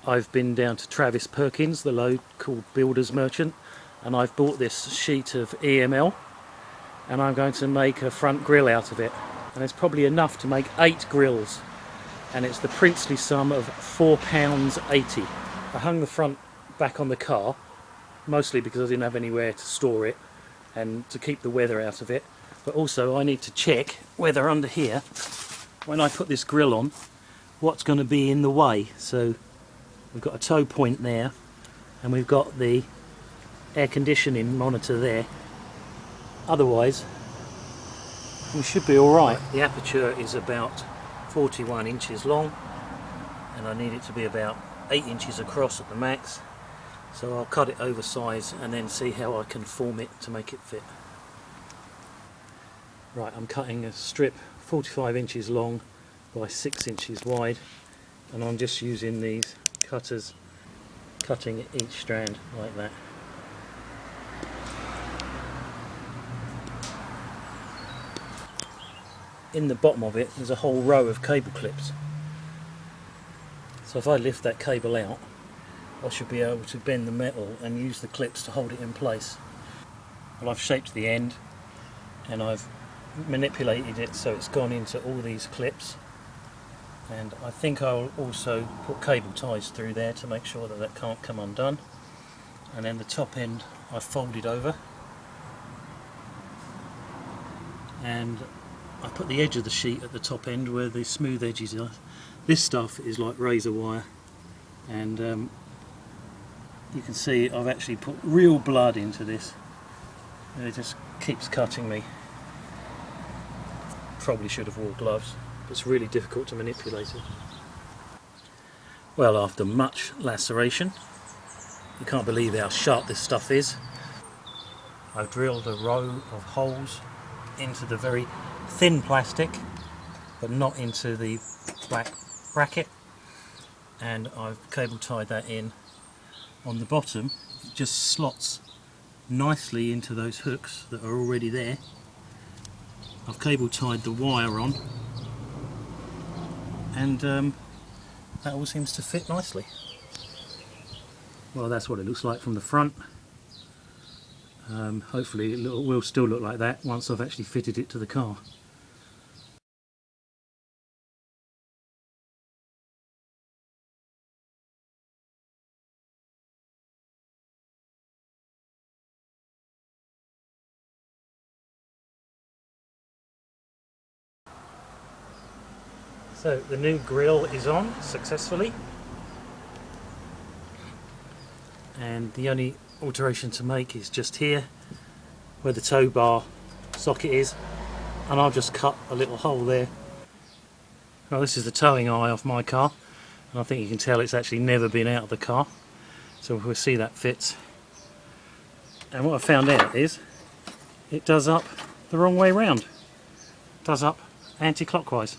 I've been down to Travis Perkins, the local builders merchant, and I've bought this sheet of EML, and I'm going to make a front grille out of it. And it's probably enough to make 8 grills, and it's the princely sum of £4.80. I hung the front back on the car, mostly because I didn't have anywhere to store it and to keep the weather out of it, but also I need to check whether under here, when I put this grill on, what's going to be in the way. So we've got a tow point there, and we've got the air conditioning monitor there. Otherwise we should be alright. The aperture is about 41 inches long, and I need it to be about 8 inches across at the max, so I'll cut it oversize and then see how I can form it to make it fit. Right, I'm cutting a strip 45 inches long by 6 inches wide, and I'm just using these cutters, cutting each strand like that. In the bottom of it there's a whole row of cable clips, so if I lift that cable out I should be able to bend the metal and use the clips to hold it in place. Well, I've shaped the end and I've manipulated it so it's gone into all these clips, and I think I'll also put cable ties through there to make sure that that can't come undone. And then the top end I folded over, and I put the edge of the sheet at the top end where the smooth edges are. This stuff is like razor wire, and you can see I've actually put real blood into this, and it just keeps cutting me. Probably should have wore gloves, but it's really difficult to manipulate it. Well, after much laceration, you can't believe how sharp this stuff is. I've drilled a row of holes into the very thin plastic, but not into the black bracket, and I've cable tied that in. On the bottom it just slots nicely into those hooks that are already there. I've cable tied the wire on, and that all seems to fit nicely. Well, that's what it looks like from the front. Hopefully it will still look like that once I've actually fitted it to the car. So the new grille is on successfully, and the only alteration to make is just here where the tow bar socket is, and I'll just cut a little hole there. Well, this is the towing eye of my car, and I think you can tell it's actually never been out of the car, so we'll see that fits. And what I found out is it does up the wrong way round, it does up anti-clockwise.